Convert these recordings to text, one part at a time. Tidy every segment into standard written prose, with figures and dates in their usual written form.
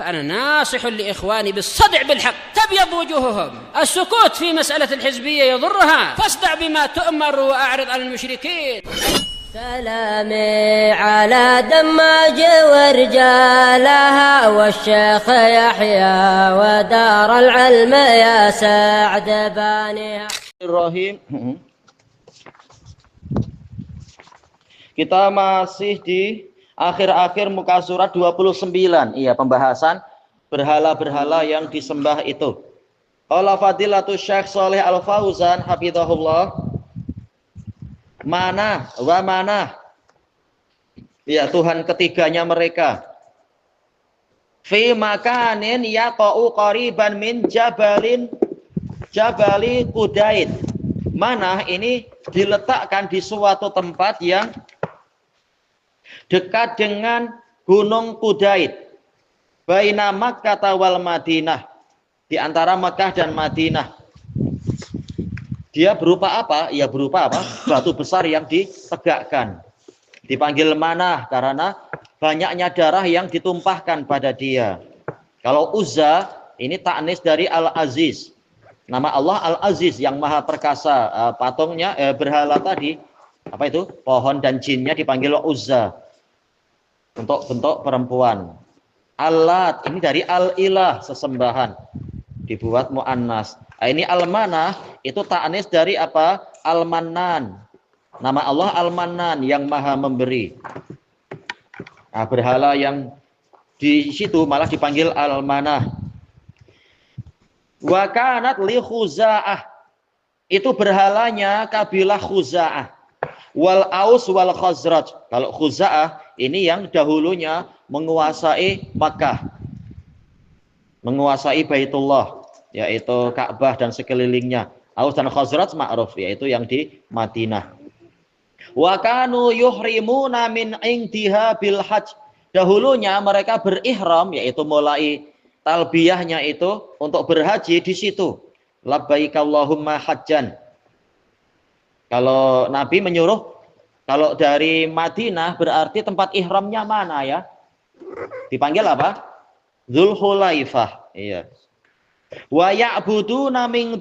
فأنا ناصح لإخواني بالصدع بالحق تبيض وجوههم. السكوت في مسألة الحزبية يضرها، فاصدع بما تؤمر وأعرض عن المشركين. سلامي على دماج ورجالها والشيخ يحيى ودار العلم يا سعد بانيها. Kita masih di akhir-akhir muka surat 29. Iya, pembahasan berhala-berhala yang disembah itu. Qala Fadilatul Syekh Shalih Al-Fauzan hafizahullah, mana wa mana, ya Tuhan ketiganya mereka, fi makanin yaqa'u qariban min jabali Qudaid. Mana ini diletakkan di suatu tempat yang dekat dengan Gunung Qudaid, baina Makkah wal Madinah, di antara Makkah dan Madinah. Dia berupa apa? Ya berupa apa? Batu besar yang ditegakkan. Dipanggil Manah karena banyaknya darah yang ditumpahkan pada dia. Kalau Uzza ini ta'nis dari Al-Aziz. Nama Allah Al-Aziz yang maha perkasa. Patungnya berhala tadi apa itu? Pohon dan jinnya dipanggil Uzza. Untuk bentuk perempuan. Allat ini dari Al-Ilah, sesembahan. Dibuat mu'annas. Ini Al-Manah itu ta'nis dari apa? Al-Mannan. Nama Allah Al-Mannan yang maha memberi. Nah, berhala yang di situ malah dipanggil Al-Manah. Wa kanat li Khuza'ah. Itu berhalanya kabilah Khuza'ah. Wal Aus wal Khazraj. Kalau Khuza'ah ini yang dahulunya menguasai Makkah, menguasai Baitullah, yaitu Ka'bah dan sekelilingnya. Aus dan Khazraj ma'ruf, yaitu yang di Madinah. Wa kanu yuhrimuna min indiha bil hajj. Dahulunya mereka berihram, yaitu mulai talbiyahnya itu untuk berhaji di situ. Labbaik Allahumma hajjan. Kalau Nabi menyuruh, kalau dari Madinah berarti tempat ihramnya mana ya? Dipanggil apa? Dzulhulaifah. Iya. Wa ya'buduna min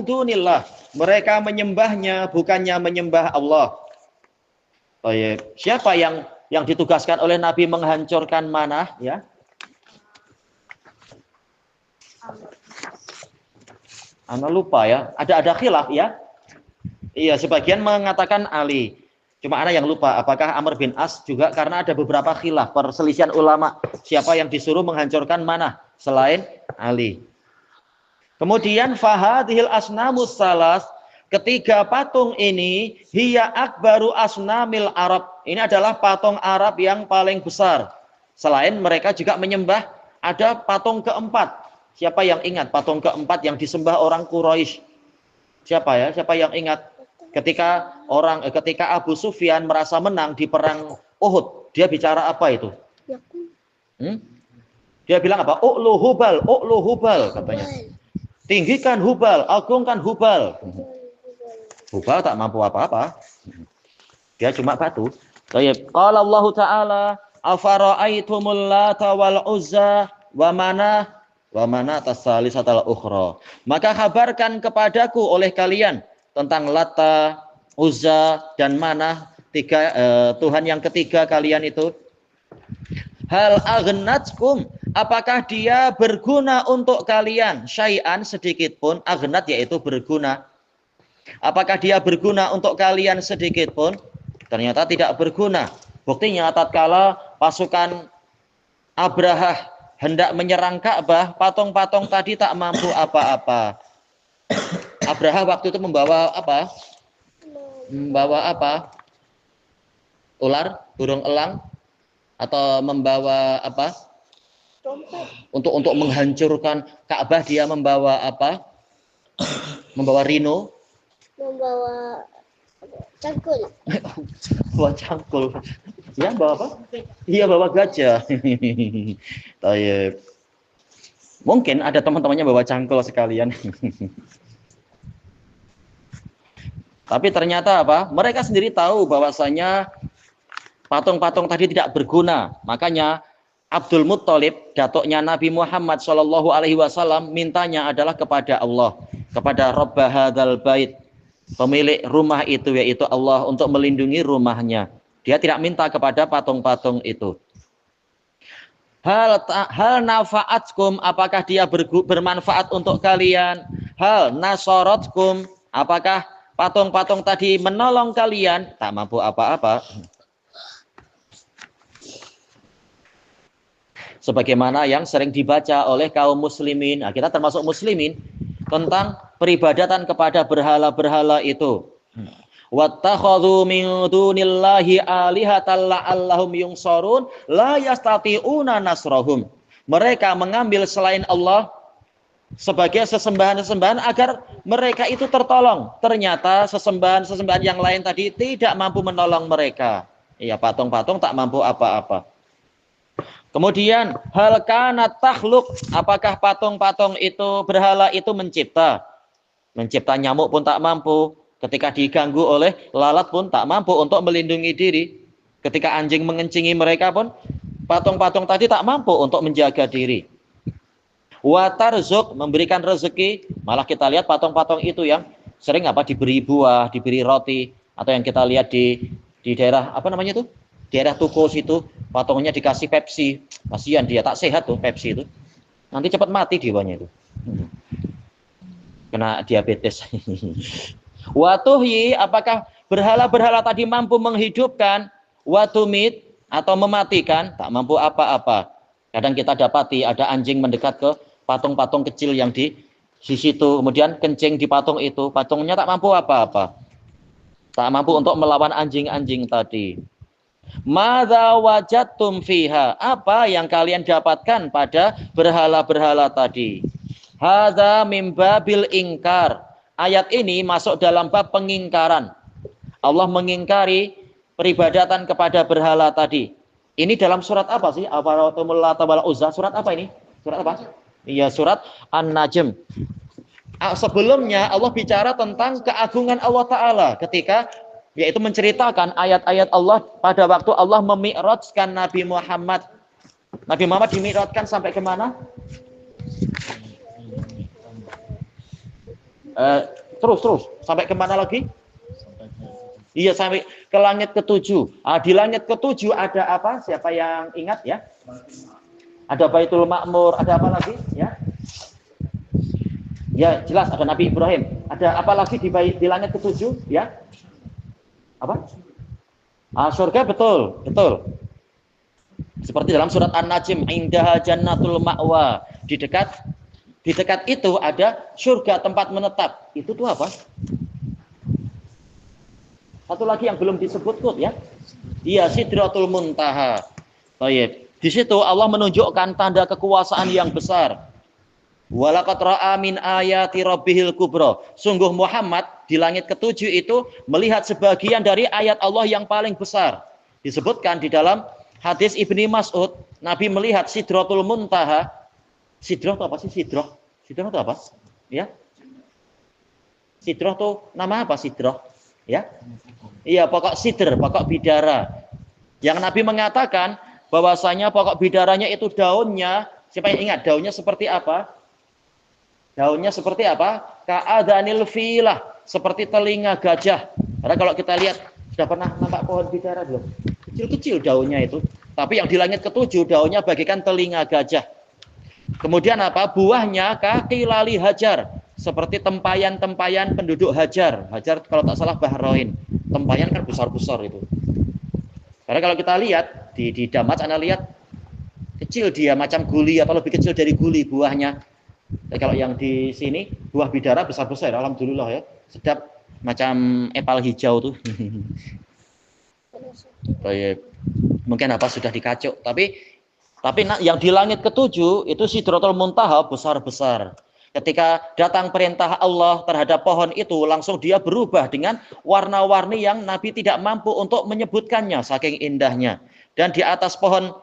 dunillah. Mereka menyembahnya bukannya menyembah Allah. Oh iya. Siapa yang ditugaskan oleh Nabi menghancurkan Manah ya? Ana lupa ya. Ada khilaf ya? Iya, sebagian mengatakan Ali. Cuma ana yang lupa apakah Amr bin As juga, karena ada beberapa khilaf, perselisihan ulama siapa yang disuruh menghancurkan Manah selain Ali. Kemudian fahadhil asnamus salas, ketiga patung ini hiya akbaru asnamil Arab. Ini adalah patung Arab yang paling besar. Selain mereka juga menyembah, ada patung keempat. Siapa yang ingat patung keempat yang disembah orang Quraisy? Siapa ya? Siapa yang ingat? Ketika Abu Sufyan merasa menang di perang Uhud, dia bicara apa itu? Dia bilang apa? U'lu Hubal katanya. Tinggikan Hubal, agungkan Hubal. Hubal tak mampu apa-apa. Dia cuma batu. Qala Allah Ta'ala, afara'aitumul Lata wal Uzza wa mana tasalisatal ukhra. Maka kabarkan kepadaku oleh kalian tentang Lata, Uzza dan Manah, tiga Tuhan yang ketiga kalian itu. Hal aghnatkum, apakah dia berguna untuk kalian? Syai'an, sedikit pun. Aghnat yaitu berguna. Apakah dia berguna untuk kalian sedikit pun? Ternyata tidak berguna. Buktinya tatkala pasukan Abrahah hendak menyerang Ka'bah, patung-patung tadi tak mampu apa-apa. Abrahah waktu itu membawa apa? Membawa apa? Ular, burung elang, atau membawa apa? Untuk menghancurkan Ka'bah dia membawa apa? Membawa rhino. Membawa cangkul. Bawa cangkul. Ya, bawa apa? Iya, bawa gajah. Tayyib. Mungkin ada teman-temannya bawa cangkul sekalian. Tapi ternyata apa? Mereka sendiri tahu bahwasanya patung-patung tadi tidak berguna. Makanya Abdul Muttalib, datuknya Nabi Muhammad Shallallahu Alaihi Wasallam, mintanya adalah kepada Allah, kepada Rabb hadzal bait, pemilik rumah itu, yaitu Allah, untuk melindungi rumahnya. Dia tidak minta kepada patung-patung itu. Hal nafaatkum, apakah dia bermanfaat untuk kalian? Hal nasorotkum, apakah patung-patung tadi menolong kalian? Tak mampu apa-apa. Sebagaimana yang sering dibaca oleh kaum muslimin, nah kita termasuk muslimin, tentang peribadatan kepada berhala-berhala itu. Wattakhadhu min dunillahi alihatan la'allahum yungsharun la yastati'una nasrahum. Mereka mengambil selain Allah sebagai sesembahan-sesembahan agar mereka itu tertolong. Ternyata sesembahan-sesembahan yang lain tadi tidak mampu menolong mereka. Iya, patung-patung tak mampu apa-apa. Kemudian hal kana takhluk, apakah patung-patung itu, berhala itu mencipta? Mencipta nyamuk pun tak mampu. Ketika diganggu oleh lalat pun tak mampu untuk melindungi diri. Ketika anjing mengencingi mereka pun patung-patung tadi tak mampu untuk menjaga diri. Wa tarzuk, memberikan rezeki, malah kita lihat patung-patung itu yang sering diberi buah, diberi roti, atau yang kita lihat di daerah itu? Daerah Tuko situ, patungnya dikasih Pepsi. Kasihan dia, tak sehat tuh Pepsi itu. Nanti cepat mati jiwanya itu. Kena diabetes. Watuhyi, apakah berhala-berhala tadi mampu menghidupkan? Watumit, atau mematikan? Tak mampu apa-apa. Kadang kita dapati ada anjing mendekat ke patung-patung kecil yang di situ. Kemudian kencing di patung itu. Patungnya tak mampu apa-apa. Tak mampu untuk melawan anjing-anjing tadi. Madza wajadtum fiha, apa yang kalian dapatkan pada berhala-berhala tadi? Hadza mim babil ingkar. Ayat ini masuk dalam bab pengingkaran. Allah mengingkari peribadatan kepada berhala tadi. Ini dalam surat apa sih? Afara'aytumul Lata wal Uzza. Surat apa ini? Surat apa? Iya, surat An-Najm. Sebelumnya Allah bicara tentang keagungan Allah Ta'ala ketika yaitu menceritakan ayat-ayat Allah pada waktu Allah memi'rajkan Nabi Muhammad. Nabi Muhammad dimi'rajkan sampai ke mana? Terus sampai ke mana lagi? Iya, sampai ke langit ke-7. Di langit ke-7 ada apa? Siapa yang ingat ya? Ada Baitul Ma'mur, ada apa lagi? Ya, jelas ada Nabi Ibrahim. Ada apa lagi di langit ke-7? Ya. Apa? Surga, betul. Seperti dalam surat An-Najm, indaha jannatul ma'wa. Di dekat itu ada surga, tempat menetap. Itu tuh apa? Satu lagi yang belum disebut ya. Iya, Sidratul Muntaha. Baik. Di situ Allah menunjukkan tanda kekuasaan yang besar. Walaqad ra'a min ayati rabbihil kubra. Sungguh Muhammad di langit ke-7 itu melihat sebagian dari ayat Allah yang paling besar. Disebutkan di dalam hadis Ibni Mas'ud, Nabi melihat Sidratul Muntaha. Sidrah itu apa sih? Sidrah itu apa? Ya. Sidrah itu nama apa Sidrah? Ya. Iya, pokok sidr, pokok bidara. Yang Nabi mengatakan bahwasanya pokok bidaranya itu daunnya, siapa yang ingat daunnya seperti apa? Daunnya seperti apa? Ka'adhanil filah, seperti telinga gajah. Karena kalau kita lihat, sudah pernah nampak pohon bidara belum? Kecil-kecil daunnya itu. Tapi yang di langit ke-7 daunnya bagikan telinga gajah. Kemudian apa? Buahnya kakilali hajar, seperti tempayan-tempayan penduduk Hajar. Hajar kalau tak salah Bahrain. Tempayan kan besar-besar itu. Karena kalau kita lihat di Damas, Anda lihat kecil dia macam guli atau lebih kecil dari guli buahnya. Tapi kalau yang di sini buah bidara besar-besar, alhamdulillah ya, sedap macam epal hijau tuh. Mungkin apa sudah dikacuk, tapi yang di langit ke-7 itu Sidratul Muntaha besar-besar. Ketika datang perintah Allah terhadap pohon itu, langsung dia berubah dengan warna-warni yang Nabi tidak mampu untuk menyebutkannya, saking indahnya. Dan di atas pohon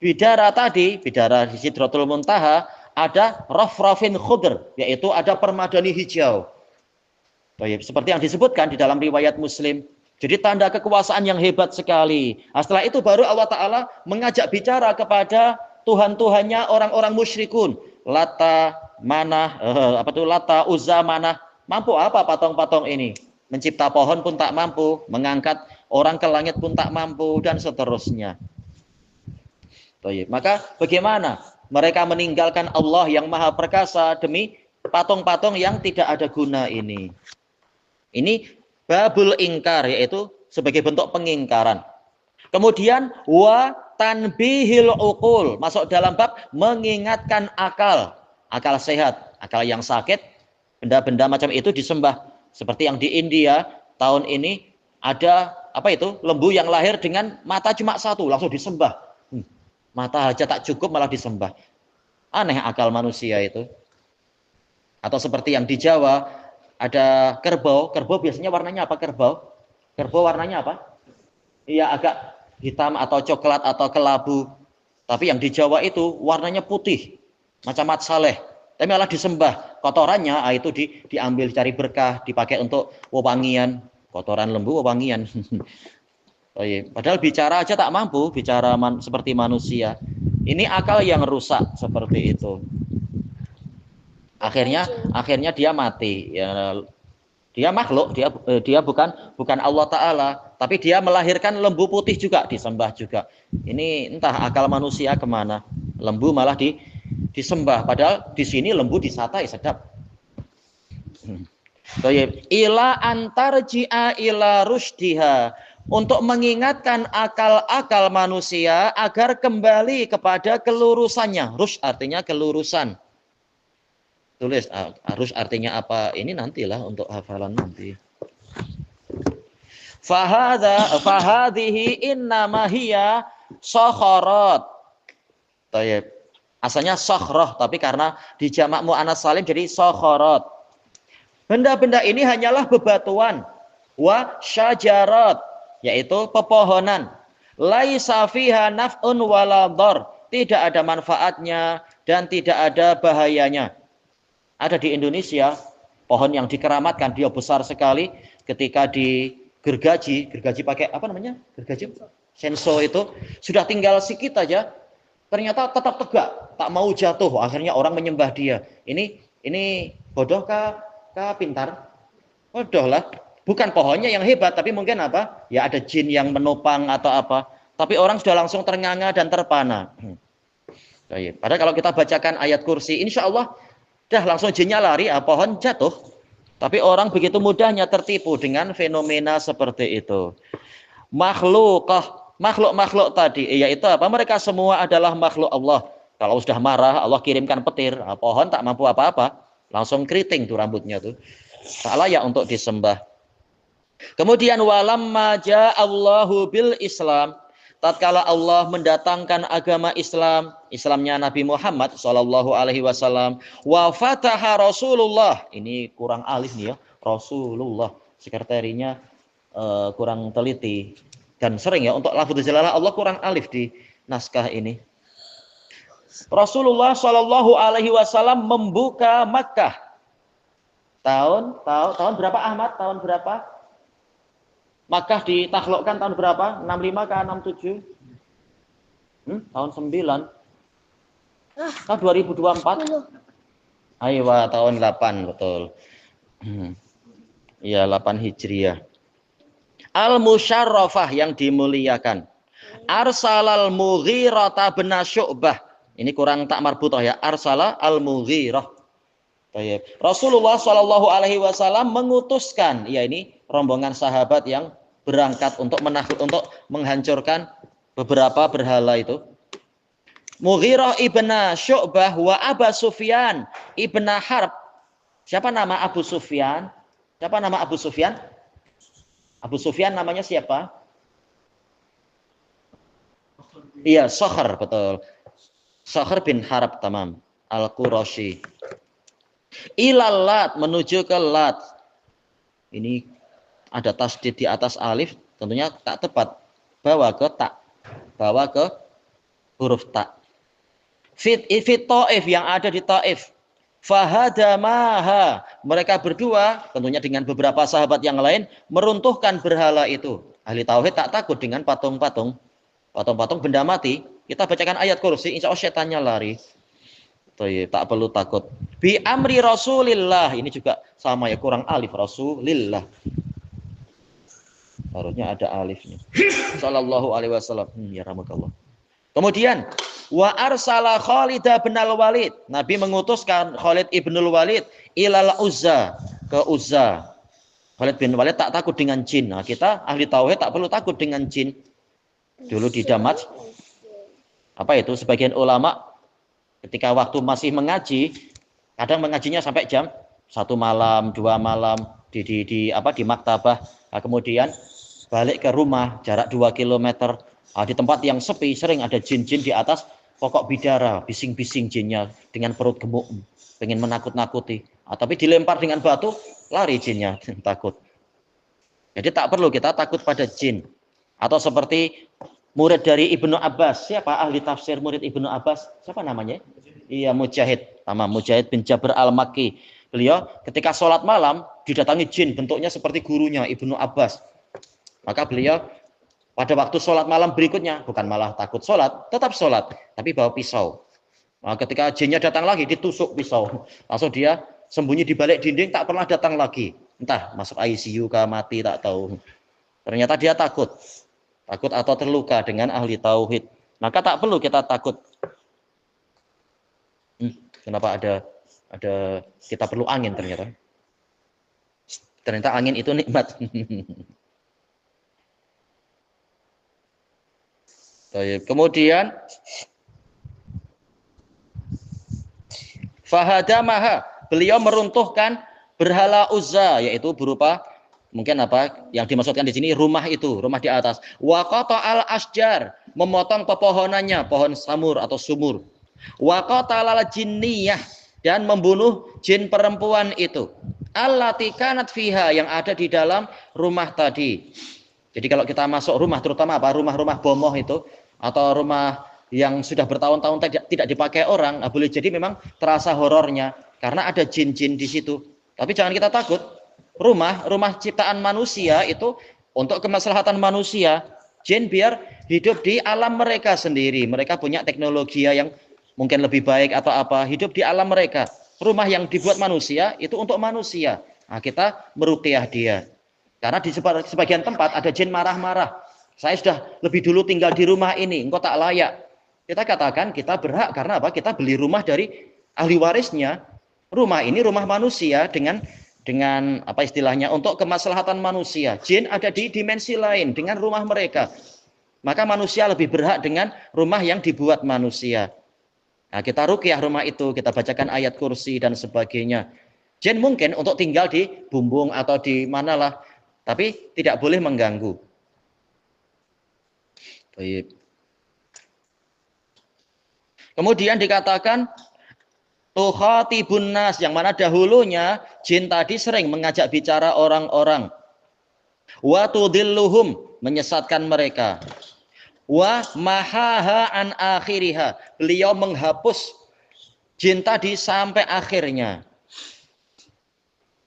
bidara tadi, bidara di Sidratul Muntaha, ada rafrafin khudr, yaitu ada permadani hijau. Seperti yang disebutkan di dalam riwayat Muslim. Jadi tanda kekuasaan yang hebat sekali. Setelah itu baru Allah Ta'ala mengajak bicara kepada Tuhan-tuhannya orang-orang musyrikun. Lata, Manah, Lata, Uzza, Manah. Mampu apa patung-patung ini? Mencipta pohon pun tak mampu, mengangkat orang ke langit pun tak mampu, dan seterusnya. Maka bagaimana mereka meninggalkan Allah yang maha perkasa demi patung-patung yang tidak ada guna ini? Ini babul ingkar, yaitu sebagai bentuk pengingkaran. Kemudian wa tanbihil uqul, masuk dalam bab mengingatkan akal, akal sehat, akal yang sakit, benda-benda macam itu disembah. Seperti yang di India tahun ini ada lembu yang lahir dengan mata cuma satu, langsung disembah. Mata aja tak cukup malah disembah. Aneh akal manusia itu. Atau seperti yang di Jawa ada kerbau. Kerbau biasanya warnanya apa kerbau? Kerbau warnanya apa? Iya, agak hitam atau coklat atau kelabu. Tapi yang di Jawa itu warnanya putih, macam mat saleh. Tapi malah disembah. Kotorannya itu diambil cari berkah, dipakai untuk wewangian. Kotoran lembu wewangian. Padahal bicara aja tak mampu, bicara seperti manusia. Ini akal yang rusak seperti itu. Akhirnya dia mati. Ya, dia makhluk, dia bukan Allah Ta'ala, tapi dia melahirkan lembu putih juga, disembah juga. Ini entah akal manusia kemana. Lembu malah disembah, padahal di sini lembu disatai sedap. Ila antarji'a ila rushdiha, untuk mengingatkan akal-akal manusia agar kembali kepada kelurusannya. Rush artinya kelurusan. Tulis harus artinya apa ini nantilah untuk hafalan nanti. Fahadhihi innama hiya sakharat. Tayyib. Asalnya sakhrah, tapi karena di jamak muannats salim jadi sakharat. Benda-benda ini hanyalah bebatuan, wa syajarat, yaitu pepohonan. Laisa fiha naf'un wala dhar, tidak ada manfaatnya dan tidak ada bahayanya. Ada di Indonesia pohon yang dikeramatkan, dia besar sekali, ketika digergaji pakai apa namanya? Gergaji senso itu sudah tinggal sikit aja, ternyata tetap tegak, tak mau jatuh. Akhirnya orang menyembah dia. Ini bodoh kah pintar? Bodoh lah. Bukan pohonnya yang hebat, tapi mungkin apa? Ya ada jin yang menopang atau apa. Tapi orang sudah langsung ternganga dan terpana. Padahal kalau kita bacakan ayat kursi, insya Allah dah langsung jinnya lari, pohon jatuh. Tapi orang begitu mudahnya tertipu dengan fenomena seperti itu. Makhluk tadi, yaitu apa? Mereka semua adalah makhluk Allah. Kalau sudah marah, Allah kirimkan petir. Pohon tak mampu apa-apa, langsung keriting tuh rambutnya tuh. Tak layak untuk disembah. Kemudian walamma ja'allahu bil Islam, tatkala Allah mendatangkan agama Islam, Islamnya Nabi Muhammad sallallahu alaihi wasallam, wa fataha Rasulullah. Ini kurang alif nih ya, Rasulullah. Sekretarinya kurang teliti dan sering ya untuk lafadz jalalah Allah kurang alif di naskah ini. Rasulullah sallallahu alaihi wasallam membuka Makkah. Tahun berapa Ahmad? Tahun berapa? Makkah ditaklukkan tahun berapa? 65 ke 67? Tahun 9. Tahun 2024. Ayo, tahun 8, betul. Iya, 8 Hijriah. Al-Musyarrafah, yang dimuliakan. Arsalal Mughirah bin Syu'bah. Ini kurang tak marbutah ya. Arsala al-Mughirah. Rasulullah Shallallahu alaihi wasallam mengutuskan, ya ini rombongan sahabat yang berangkat untuk menghancurkan beberapa berhala itu. Mughirah ibn Syu'bah wa Abu Sufyan ibn Harb. Siapa nama Abu Sufyan? Siapa nama Abu Sufyan? Abu Sufyan namanya siapa? Iya, Sakhr, betul. Sakhr bin Harb, tamam. Al-Qurashi. Ilal Lat, menuju ke Lat. Ini ada tasdid di atas alif, tentunya tak tepat. Bawa ke tak. Bawa ke huruf tak. Fit Taif, yang ada di Taif. Fahadamaha, mereka berdua tentunya dengan beberapa sahabat yang lain meruntuhkan berhala itu. Ahli tauhid tak takut dengan patung-patung. patung-patung benda mati, kita bacakan ayat kursi, insya Allah setannya lari. Tak perlu takut. Bi amri Rasulillah, ini juga sama ya, kurang alif, Rasulillah. Harusnya ada alifnya. Sallallahu alaihi wasallam. Ya rahmatullah. Kemudian wa arsala Khalid bin al-Walid. Nabi mengutuskan Khalid ibn al-Walid ilal Uzza, ke Uzza. Khalid bin Walid tak takut dengan jin. Nah, kita ahli tauhid tak perlu takut dengan jin. Dulu di Damat, apa itu, sebagian ulama ketika waktu masih mengaji, kadang mengajinya sampai jam 1 malam, 2 malam di maktabah. Nah, kemudian balik ke rumah jarak 2 km. Di tempat yang sepi sering ada jin-jin di atas pokok bidara, bising-bising jinnya dengan perut gemuk, pengen menakut-nakuti. Tapi dilempar dengan batu, lari jinnya, takut. Jadi tak perlu kita takut pada jin. Atau seperti murid dari Ibnu Abbas. Siapa ahli tafsir murid Ibnu Abbas? Siapa namanya? Iya, Mujahid. Nama Mujahid bin Jabr al-Makki. Beliau ketika sholat malam didatangi jin, bentuknya seperti gurunya Ibnu Abbas. Maka beliau pada waktu sholat malam berikutnya, bukan malah takut sholat, tetap sholat, tapi bawa pisau. Nah, ketika jinnya datang lagi, ditusuk pisau. Langsung dia sembunyi di balik dinding, tak pernah datang lagi. Entah masuk ICU kah, mati, tak tahu. Ternyata dia takut atau terluka dengan ahli tauhid. Maka tak perlu kita takut. Kenapa ada kita perlu angin ternyata. Ternyata angin itu nikmat. Kemudian fahadamaha, beliau meruntuhkan berhala Uzza, yaitu berupa mungkin apa yang dimaksudkan di sini, rumah itu, rumah di atas. Wa qata'al asjar, memotong pepohonannya, pohon samur atau sumur. Wa qatalal jinniyah, dan membunuh jin perempuan itu. Allati kanat fiha, yang ada di dalam rumah tadi. Jadi kalau kita masuk rumah, terutama apa, rumah-rumah bomoh itu, atau rumah yang sudah bertahun-tahun tidak dipakai orang, boleh jadi memang terasa horornya karena ada jin-jin di situ. Tapi jangan kita takut. Rumah ciptaan manusia itu untuk kemaslahatan manusia. Jin biar hidup di alam mereka sendiri. Mereka punya teknologi yang mungkin lebih baik atau apa, hidup di alam mereka. Rumah yang dibuat manusia itu untuk manusia. Nah, kita meruqyah dia. Karena di sebagian tempat ada jin marah-marah. Saya sudah lebih dulu tinggal di rumah ini, engkau tak layak. Kita katakan kita berhak karena apa? Kita beli rumah dari ahli warisnya. Rumah ini rumah manusia dengan apa istilahnya, untuk kemaslahatan manusia. Jin ada di dimensi lain dengan rumah mereka. Maka manusia lebih berhak dengan rumah yang dibuat manusia. Nah, kita ruqyah rumah itu, kita bacakan ayat kursi dan sebagainya. Jin mungkin untuk tinggal di bumbung atau di manalah, tapi tidak boleh mengganggu. Baik. Kemudian dikatakan tukhatibun nas, yang mana dahulunya jin tadi sering mengajak bicara orang-orang. Wa tudilluhum, menyesatkan mereka. Wa mahaha an akhiriha, beliau menghapus jin tadi sampai akhirnya.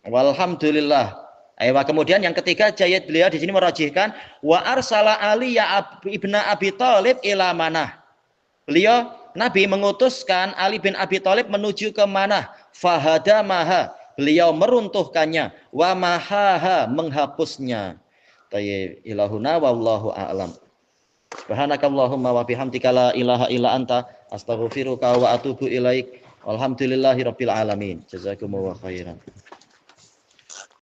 Walhamdulillah. Kemudian yang ketiga, jayat beliau di sini merajihkan wa arsala Ali ya ibnu Abi Thalib ila Manah. Beliau Nabi mengutuskan Ali bin Abi Thalib menuju ke Manah. Fahadamaha, beliau meruntuhkannya. Wa mahaha, menghapusnya. Tayyib, ilahuna wallahu a'lam. Subhanakallahumma wa bihamdika la ilaha illa anta astaghfiruka wa atubu ilaik. Walhamdulillahirabbil alamin. Jazakumullahu khairan.